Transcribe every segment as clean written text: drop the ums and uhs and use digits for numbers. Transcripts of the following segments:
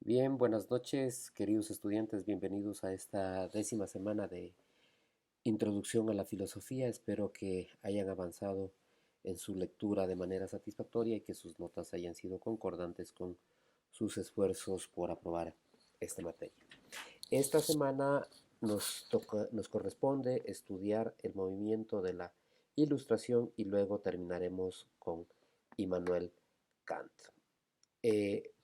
Bien, buenas noches, queridos estudiantes. Bienvenidos a esta 10ª semana de Introducción a la Filosofía. Espero que hayan avanzado en su lectura de manera satisfactoria y que sus notas hayan sido concordantes con sus esfuerzos por aprobar esta materia. Esta semana nos corresponde estudiar el movimiento de la Ilustración y luego terminaremos con Immanuel Kant.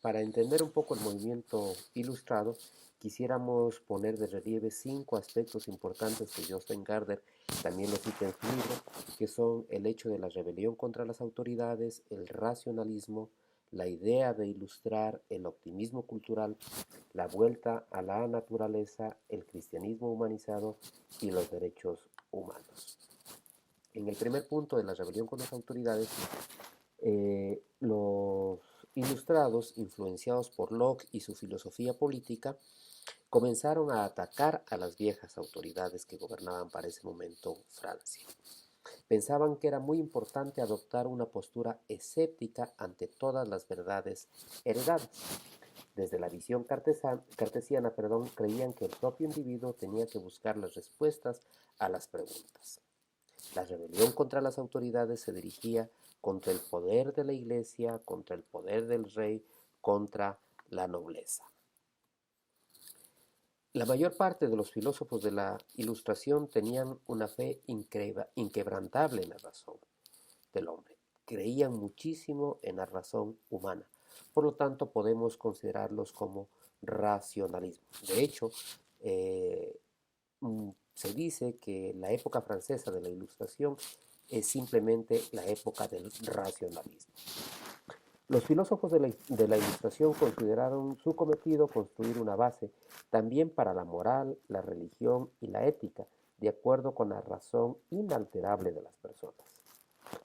Para entender un poco el movimiento ilustrado, quisiéramos poner de relieve 5 aspectos importantes que Jostein Gardner también lo cita en su libro, que son el hecho de la rebelión contra las autoridades, el racionalismo, la idea de ilustrar, el optimismo cultural, la vuelta a la naturaleza, el cristianismo humanizado y los derechos humanos. En el primer punto de la rebelión con las autoridades, los ilustrados, influenciados por Locke y su filosofía política, comenzaron a atacar a las viejas autoridades que gobernaban para ese momento Francia. Pensaban que era muy importante adoptar una postura escéptica ante todas las verdades heredadas. Desde la visión cartesiana, creían que el propio individuo tenía que buscar las respuestas a las preguntas. La rebelión contra las autoridades se dirigía contra el poder de la iglesia, contra el poder del rey, contra la nobleza. La mayor parte de los filósofos de la Ilustración tenían una fe inquebrantable en la razón del hombre. Creían muchísimo en la razón humana. Por lo tanto, podemos considerarlos como racionalismo. De hecho, se dice que la época francesa de la Ilustración es simplemente la época del racionalismo. Los filósofos de la Ilustración consideraron su cometido construir una base también para la moral, la religión y la ética, de acuerdo con la razón inalterable de las personas.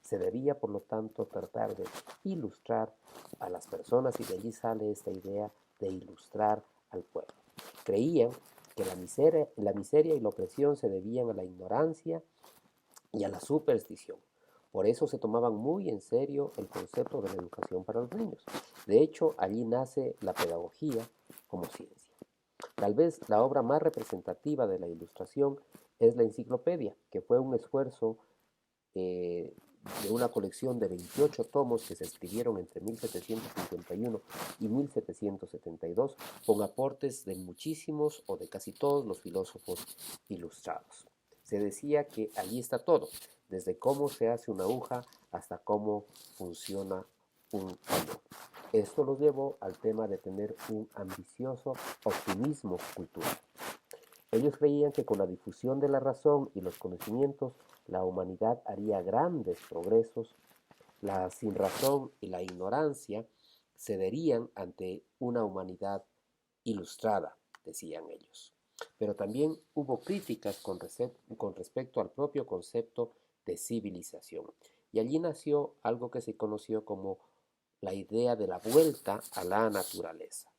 Se debía, por lo tanto, tratar de ilustrar a las personas y de allí sale esta idea de ilustrar al pueblo. Creían que la miseria y la opresión se debían a la ignorancia y a la superstición. Por eso se tomaban muy en serio el concepto de la educación para los niños. De hecho, allí nace la pedagogía como ciencia. Tal vez la obra más representativa de la Ilustración es la Enciclopedia, que fue un esfuerzo de una colección de 28 tomos que se escribieron entre 1751 y 1772, con aportes de muchísimos o de casi todos los filósofos ilustrados. Se decía que allí está todo, desde cómo se hace una aguja hasta cómo funciona un cañón. Esto los llevó al tema de tener un ambicioso optimismo cultural. Ellos creían que con la difusión de la razón y los conocimientos, la humanidad haría grandes progresos. La sinrazón y la ignorancia cederían ante una humanidad ilustrada, decían ellos. Pero también hubo críticas con respecto al propio concepto de civilización. Y allí nació algo que se conoció como la idea de la vuelta a la naturaleza.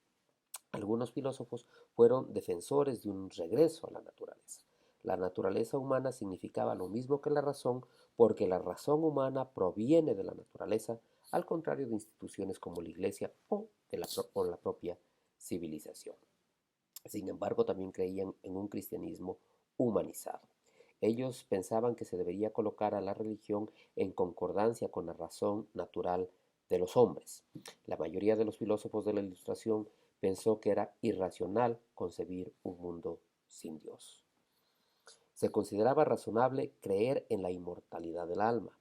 Algunos filósofos fueron defensores de un regreso a la naturaleza. La naturaleza humana significaba lo mismo que la razón porque la razón humana proviene de la naturaleza, al contrario de instituciones como la iglesia o la propia civilización. Sin embargo, también creían en un cristianismo humanizado. Ellos pensaban que se debería colocar a la religión en concordancia con la razón natural de los hombres. La mayoría de los filósofos de la Ilustración pensó que era irracional concebir un mundo sin Dios. Se consideraba razonable creer en la inmortalidad del alma.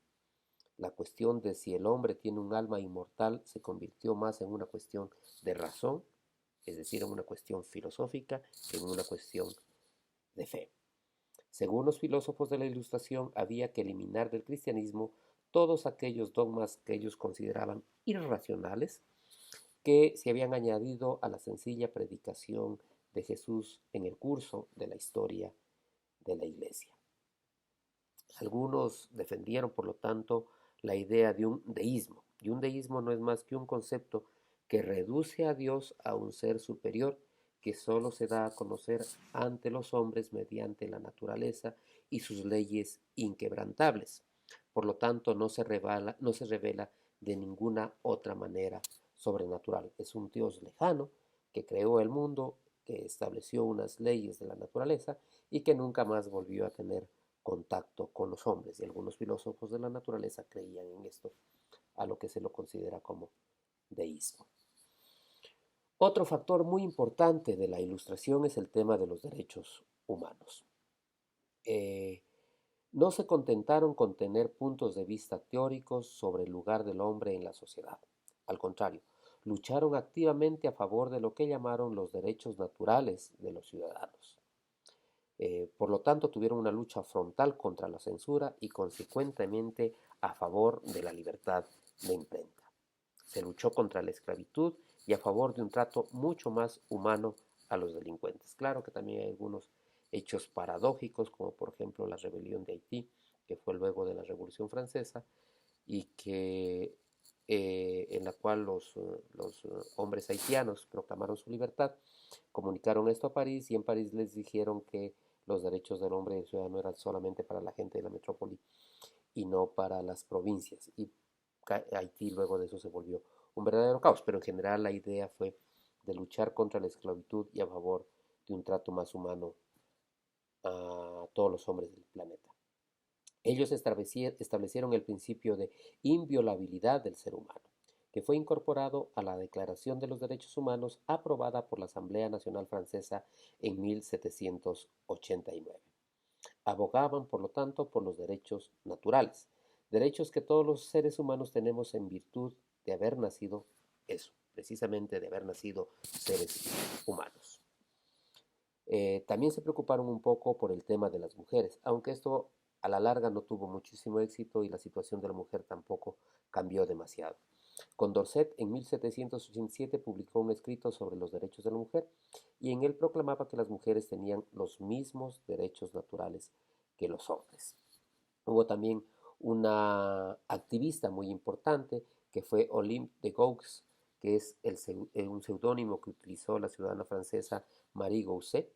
La cuestión de si el hombre tiene un alma inmortal se convirtió más en una cuestión de razón, es decir, en una cuestión filosófica, que en una cuestión de fe. Según los filósofos de la Ilustración, había que eliminar del cristianismo todos aquellos dogmas que ellos consideraban irracionales, que se habían añadido a la sencilla predicación de Jesús en el curso de la historia de la Iglesia. Algunos defendieron, por lo tanto, la idea de un deísmo, y un deísmo no es más que un concepto que reduce a Dios a un ser superior que solo se da a conocer ante los hombres mediante la naturaleza y sus leyes inquebrantables. Por lo tanto, no se revela de ninguna otra manera sobrenatural. Es un Dios lejano que creó el mundo, que estableció unas leyes de la naturaleza y que nunca más volvió a tener contacto con los hombres. Y algunos filósofos de la naturaleza creían en esto, a lo que se lo considera como deísmo. Otro factor muy importante de la Ilustración es el tema de los derechos humanos. Eh, no se contentaron con tener puntos de vista teóricos sobre el lugar del hombre en la sociedad. Al contrario, lucharon activamente a favor de lo que llamaron los derechos naturales de los ciudadanos. Por lo tanto, tuvieron una lucha frontal contra la censura y consecuentemente a favor de la libertad de imprenta. Se luchó contra la esclavitud y a favor de un trato mucho más humano a los delincuentes. Claro que también hay algunos hechos paradójicos, como por ejemplo la rebelión de Haití, que fue luego de la Revolución Francesa, y que en la cual los hombres haitianos proclamaron su libertad, comunicaron esto a París y en París les dijeron que los derechos del hombre y del ciudadano eran solamente para la gente de la metrópoli y no para las provincias. Y Haití luego de eso se volvió un verdadero caos, pero en general la idea fue de luchar contra la esclavitud y a favor de un trato más humano a todos los hombres del planeta. Ellos establecieron el principio de inviolabilidad del ser humano, que fue incorporado a la Declaración de los Derechos Humanos aprobada por la Asamblea Nacional Francesa en 1789. Abogaban, por lo tanto, por los derechos naturales, derechos que todos los seres humanos tenemos en virtud de haber nacido eso, precisamente de haber nacido seres humanos. También se preocuparon un poco por el tema de las mujeres, aunque esto a la larga no tuvo muchísimo éxito y la situación de la mujer tampoco cambió demasiado. Condorcet en 1787 publicó un escrito sobre los derechos de la mujer y en él proclamaba que las mujeres tenían los mismos derechos naturales que los hombres. Hubo también una activista muy importante que fue Olympe de Gouges, que es un seudónimo que utilizó la ciudadana francesa Marie Gousset,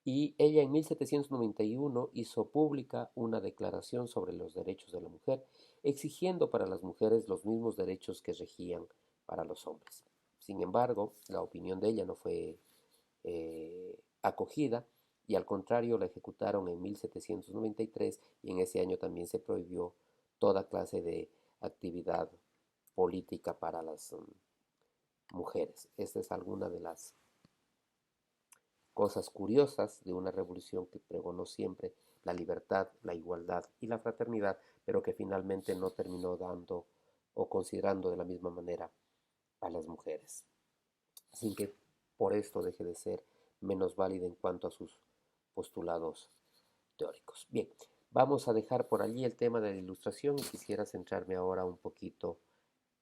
y ella en 1791 hizo pública una declaración sobre los derechos de la mujer, exigiendo para las mujeres los mismos derechos que regían para los hombres. Sin embargo, la opinión de ella no fue acogida y al contrario la ejecutaron en 1793 y en ese año también se prohibió toda clase de actividad política para las mujeres. Esta es alguna de las cosas curiosas de una revolución que pregonó siempre la libertad, la igualdad y la fraternidad, pero que finalmente no terminó dando o considerando de la misma manera a las mujeres, sin que por esto deje de ser menos válida en cuanto a sus postulados teóricos. Bien, vamos a dejar por allí el tema de la Ilustración y quisiera centrarme ahora un poquito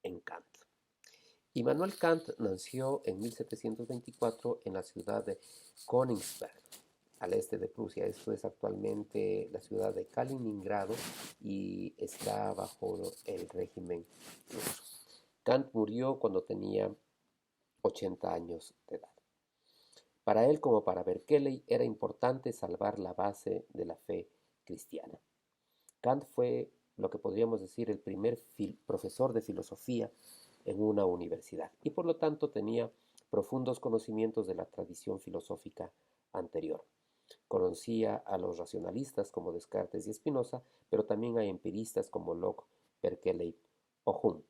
en Kant. Immanuel Kant nació en 1724 en la ciudad de Königsberg, al este de Prusia. Esto es actualmente la ciudad de Kaliningrado y está bajo el régimen ruso. Kant murió cuando tenía 80 años de edad. Para él, como para Berkeley, era importante salvar la base de la fe cristiana. Kant fue lo que podríamos decir el primer profesor de filosofía en una universidad y por lo tanto tenía profundos conocimientos de la tradición filosófica anterior. Conocía a los racionalistas como Descartes y Spinoza, pero también a empiristas como Locke, Berkeley o Hume.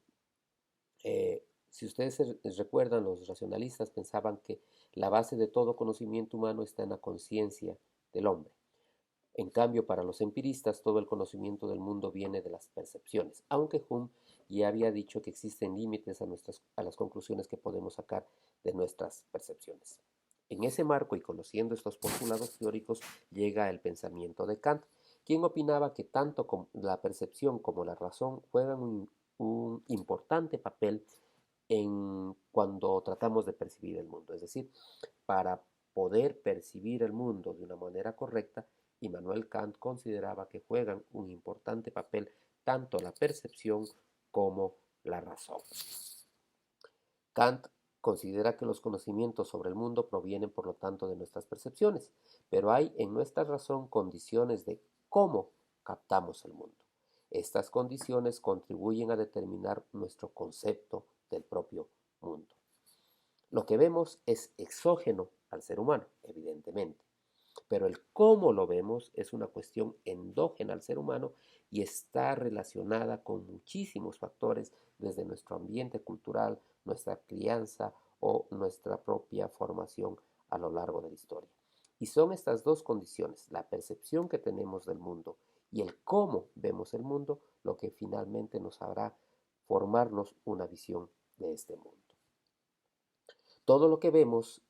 Si ustedes recuerdan, los racionalistas pensaban que la base de todo conocimiento humano está en la conciencia del hombre. En cambio, para los empiristas, todo el conocimiento del mundo viene de las percepciones, aunque Hume ya había dicho que existen límites a las conclusiones que podemos sacar de nuestras percepciones. En ese marco y conociendo estos postulados teóricos, llega el pensamiento de Kant, quien opinaba que tanto la percepción como la razón juegan un importante papel en cuando tratamos de percibir el mundo. Es decir, para poder percibir el mundo de una manera correcta, Immanuel Kant consideraba que juegan un importante papel tanto la percepción como la razón. Kant considera que los conocimientos sobre el mundo provienen por lo tanto de nuestras percepciones, pero hay en nuestra razón condiciones de cómo captamos el mundo. Estas condiciones contribuyen a determinar nuestro concepto del propio mundo. Lo que vemos es exógeno al ser humano, evidentemente, pero el cómo lo vemos es una cuestión endógena al ser humano y está relacionada con muchísimos factores desde nuestro ambiente cultural, nuestra crianza o nuestra propia formación a lo largo de la historia. Y son estas dos condiciones, la percepción que tenemos del mundo y el cómo vemos el mundo, lo que finalmente nos hará formarnos una visión de este mundo. Todo lo que vemos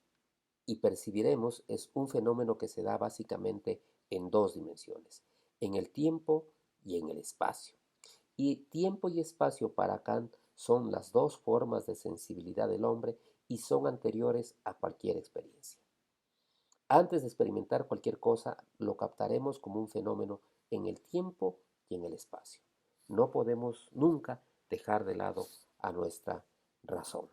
y percibiremos es un fenómeno que se da básicamente en dos dimensiones, en el tiempo y en el espacio. Y tiempo y espacio para Kant son las dos formas de sensibilidad del hombre y son anteriores a cualquier experiencia. Antes de experimentar cualquier cosa, lo captaremos como un fenómeno en el tiempo y en el espacio. No podemos nunca dejar de lado a nuestra razón.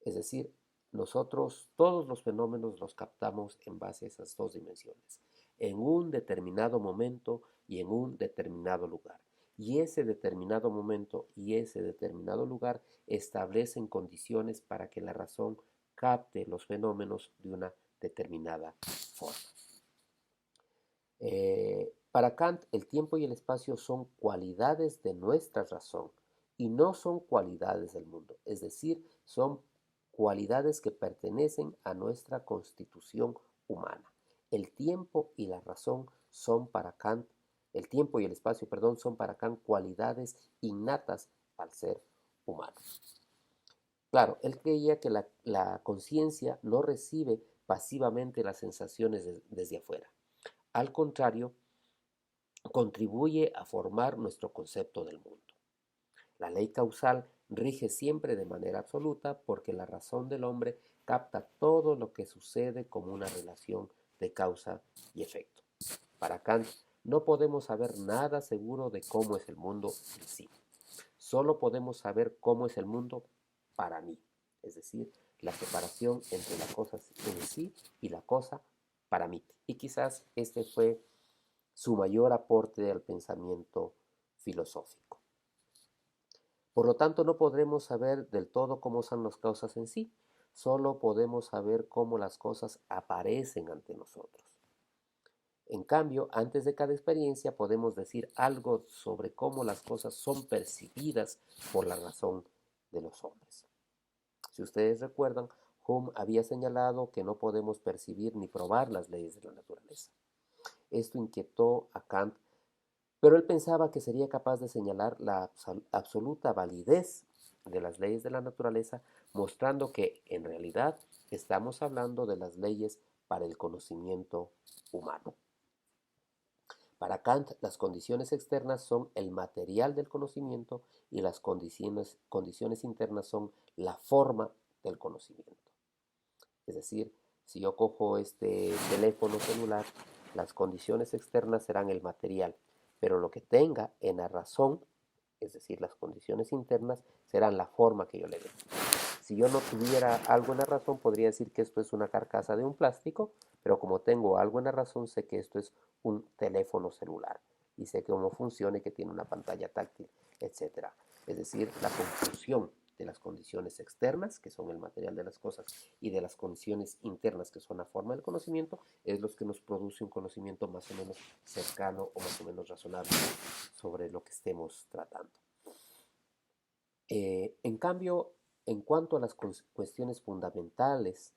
Es decir, nosotros todos los fenómenos los captamos en base a esas dos dimensiones, en un determinado momento y en un determinado lugar. Y ese determinado momento y ese determinado lugar establecen condiciones para que la razón capte los fenómenos de una determinada forma. Para Kant, el tiempo y el espacio son cualidades de nuestra razón y no son cualidades del mundo, es decir, son cualidades que pertenecen a nuestra constitución humana. El tiempo y la razón son para Kant, el tiempo y el espacio, perdón, son para Kant cualidades innatas al ser humano. Claro, él creía que la conciencia no recibe pasivamente las sensaciones desde afuera. Al contrario, contribuye a formar nuestro concepto del mundo. La ley causal rige siempre de manera absoluta porque la razón del hombre capta todo lo que sucede como una relación de causa y efecto. Para Kant, no podemos saber nada seguro de cómo es el mundo en sí. Solo podemos saber cómo es el mundo para mí, es decir, la separación entre la cosa en sí y la cosa para mí. Y quizás este fue su mayor aporte al pensamiento filosófico. Por lo tanto, no podremos saber del todo cómo son las cosas en sí, solo podemos saber cómo las cosas aparecen ante nosotros. En cambio, antes de cada experiencia podemos decir algo sobre cómo las cosas son percibidas por la razón de los hombres. Si ustedes recuerdan, Hume había señalado que no podemos percibir ni probar las leyes de la naturaleza. Esto inquietó a Kant, pero él pensaba que sería capaz de señalar la absoluta validez de las leyes de la naturaleza, mostrando que en realidad estamos hablando de las leyes para el conocimiento humano. Para Kant, las condiciones externas son el material del conocimiento y las condiciones internas son la forma del conocimiento. Es decir, si yo cojo este teléfono celular, las condiciones externas serán el material, pero lo que tenga en la razón, es decir, las condiciones internas, serán la forma que yo le dé. Si yo no tuviera algo en la razón, podría decir que esto es una carcasa de un plástico, pero como tengo algo en la razón, sé que esto es un teléfono celular y sé cómo funciona y que tiene una pantalla táctil, etc. Es decir, la conclusión de las condiciones externas, que son el material de las cosas, y de las condiciones internas, que son la forma del conocimiento, es lo que nos produce un conocimiento más o menos cercano o más o menos razonable sobre lo que estemos tratando. En cambio, en cuanto a las cuestiones fundamentales,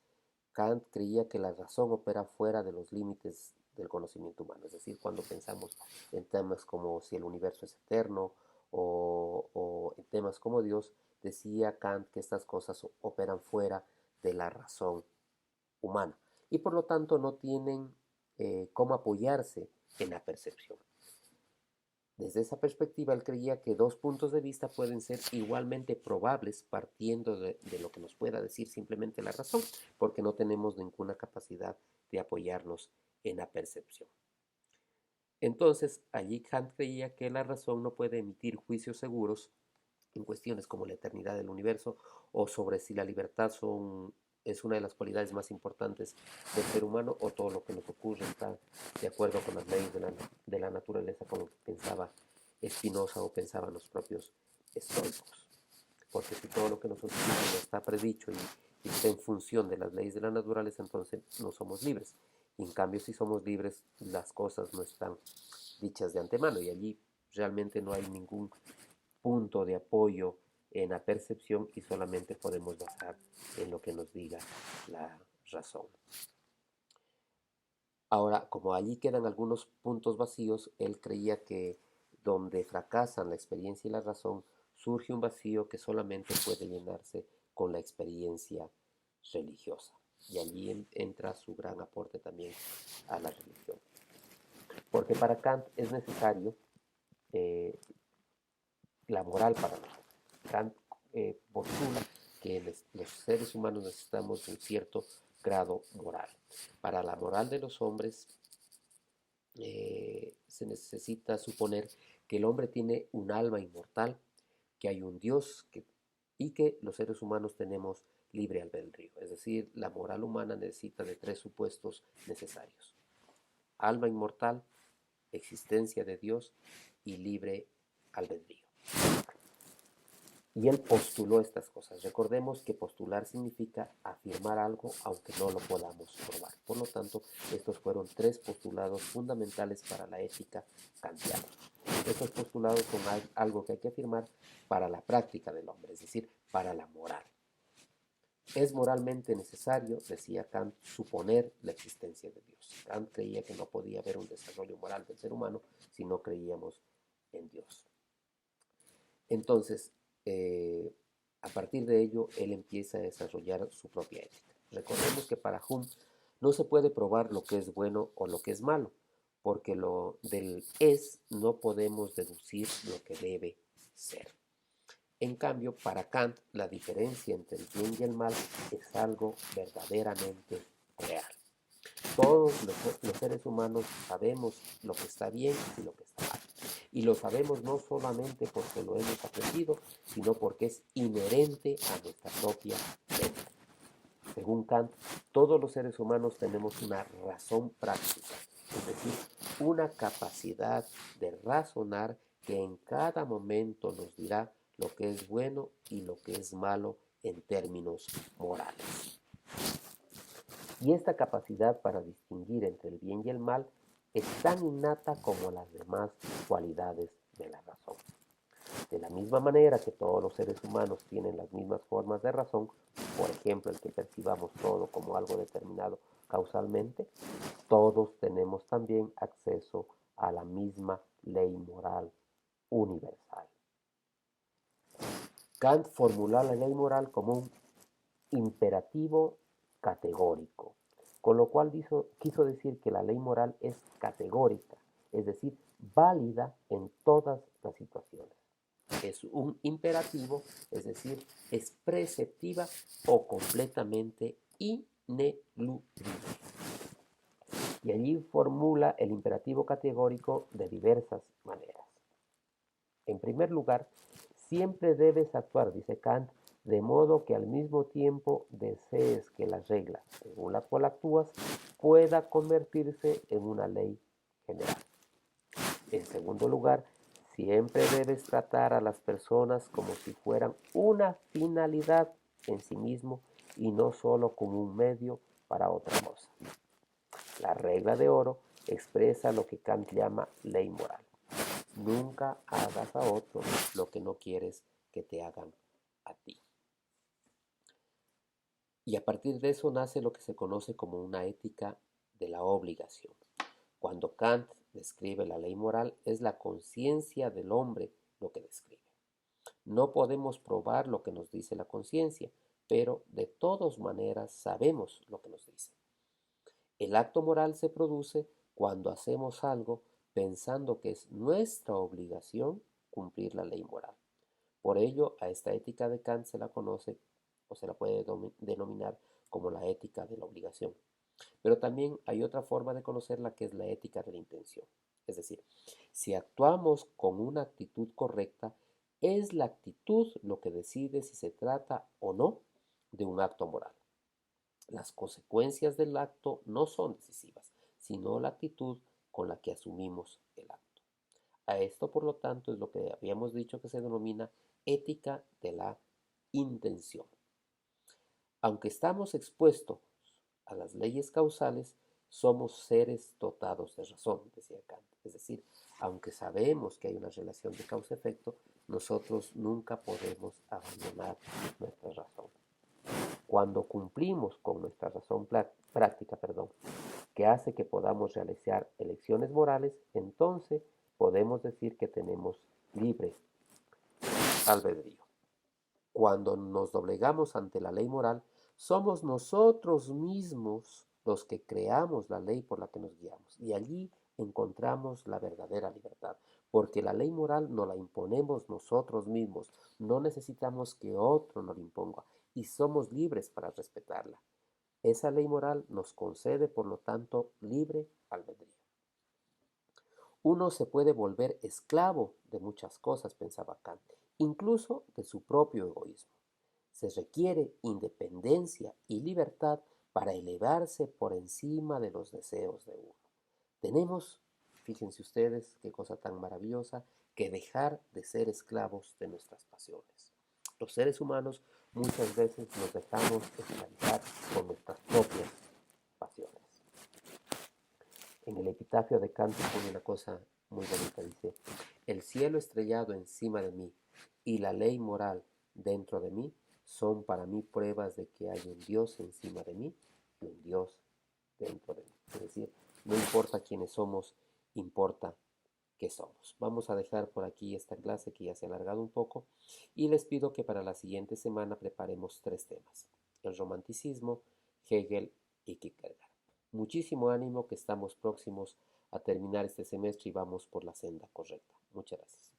Kant creía que la razón opera fuera de los límites del conocimiento humano. Es decir, cuando pensamos en temas como si el universo es eterno o en temas como Dios, decía Kant que estas cosas operan fuera de la razón humana y por lo tanto no tienen cómo apoyarse en la percepción. Desde esa perspectiva, él creía que dos puntos de vista pueden ser igualmente probables partiendo de lo que nos pueda decir simplemente la razón, porque no tenemos ninguna capacidad de apoyarnos en la percepción. Entonces, allí Kant creía que la razón no puede emitir juicios seguros en cuestiones como la eternidad del universo o sobre si la libertad es una de las cualidades más importantes del ser humano o todo lo que nos ocurre está de acuerdo con las leyes de la naturaleza como pensaba Spinoza o pensaban los propios estoicos. Porque si todo lo que nos ocurre está predicho si está en función de las leyes de la naturaleza, entonces no somos libres. Y en cambio, si somos libres, las cosas no están dichas de antemano y allí realmente no hay ningún punto de apoyo en la percepción y solamente podemos basar en lo que nos diga la razón. Ahora, como allí quedan algunos puntos vacíos, él creía que donde fracasan la experiencia y la razón, surge un vacío que solamente puede llenarse con la experiencia religiosa. Y allí entra su gran aporte también a la religión. Porque para Kant es necesario la moral para nosotros. Kant postula que los seres humanos necesitamos un cierto grado moral. Para la moral de los hombres se necesita suponer que el hombre tiene un alma inmortal, que hay un Dios y que los seres humanos tenemos libre albedrío. Es decir, la moral humana necesita de tres supuestos necesarios: alma inmortal, existencia de Dios y libre albedrío. Y él postuló estas cosas. Recordemos que postular significa afirmar algo aunque no lo podamos probar. Por lo tanto, estos fueron tres postulados fundamentales para la ética kantiana. Estos postulados son algo que hay que afirmar para la práctica del hombre, es decir, para la moral. Es moralmente necesario, decía Kant, suponer la existencia de Dios. Kant creía que no podía haber un desarrollo moral del ser humano si no creíamos en Dios. Entonces, a partir de ello, él empieza a desarrollar su propia ética. Recordemos que para Hume no se puede probar lo que es bueno o lo que es malo, porque lo del es no podemos deducir lo que debe ser. En cambio, para Kant, la diferencia entre el bien y el mal es algo verdaderamente real. Todos los seres humanos sabemos lo que está bien y lo que está mal. Y lo sabemos no solamente porque lo hemos aprendido, sino porque es inherente a nuestra propia mente. Según Kant, todos los seres humanos tenemos una razón práctica, es decir, una capacidad de razonar que en cada momento nos dirá lo que es bueno y lo que es malo en términos morales. Y esta capacidad para distinguir entre el bien y el mal es tan innata como las demás cualidades de la razón. De la misma manera que todos los seres humanos tienen las mismas formas de razón, por ejemplo, el que percibamos todo como algo determinado causalmente, todos tenemos también acceso a la misma ley moral universal. Kant formuló la ley moral como un imperativo categórico, con lo cual quiso decir que la ley moral es categórica, es decir, válida en todas las situaciones. Es un imperativo, es decir, es preceptiva o completamente ineludible. Y allí formula el imperativo categórico de diversas maneras. En primer lugar, siempre debes actuar, dice Kant, de modo que al mismo tiempo desees que la regla según la cual actúas pueda convertirse en una ley general. En segundo lugar, siempre debes tratar a las personas como si fueran una finalidad en sí mismo y no solo como un medio para otra cosa. La regla de oro expresa lo que Kant llama ley moral. Nunca hagas a otros lo que no quieres que te hagan a ti. Y a partir de eso nace lo que se conoce como una ética de la obligación. Cuando Kant describe la ley moral, es la conciencia del hombre lo que describe. No podemos probar lo que nos dice la conciencia, pero de todas maneras sabemos lo que nos dice. El acto moral se produce cuando hacemos algo pensando que es nuestra obligación cumplir la ley moral. Por ello, a esta ética de Kant se la conoce o se la puede denominar como la ética de la obligación. Pero también hay otra forma de conocerla que es la ética de la intención. Es decir, si actuamos con una actitud correcta, es la actitud lo que decide si se trata o no de un acto moral. Las consecuencias del acto no son decisivas, sino la actitud con la que asumimos el acto. A esto, por lo tanto, es lo que habíamos dicho que se denomina ética de la intención. Aunque estamos expuestos a las leyes causales, somos seres dotados de razón, decía Kant. Es decir, aunque sabemos que hay una relación de causa-efecto, nosotros nunca podemos abandonar nuestra razón. Cuando cumplimos con nuestra razón práctica, que hace que podamos realizar elecciones morales, entonces podemos decir que tenemos libre albedrío. Cuando nos doblegamos ante la ley moral, somos nosotros mismos los que creamos la ley por la que nos guiamos. Y allí encontramos la verdadera libertad, porque la ley moral no la imponemos nosotros mismos, no necesitamos que otro nos la imponga y somos libres para respetarla. Esa ley moral nos concede, por lo tanto, libre albedrío. Uno se puede volver esclavo de muchas cosas, pensaba Kant, incluso de su propio egoísmo. Se requiere independencia y libertad para elevarse por encima de los deseos de uno. Tenemos, fíjense ustedes qué cosa tan maravillosa, que dejar de ser esclavos de nuestras pasiones. Los seres humanos muchas veces nos dejamos esclavizar por nuestras propias pasiones. En el epitafio de Kant pone una cosa muy bonita, dice: el cielo estrellado encima de mí y la ley moral dentro de mí son para mí pruebas de que hay un Dios encima de mí y un Dios dentro de mí. Es decir, no importa quiénes somos, importa qué somos. Vamos a dejar por aquí esta clase que ya se ha alargado un poco y les pido que para la siguiente semana preparemos 3 temas: el romanticismo, Hegel y Kierkegaard. Muchísimo ánimo, que estamos próximos a terminar este semestre y vamos por la senda correcta. Muchas gracias.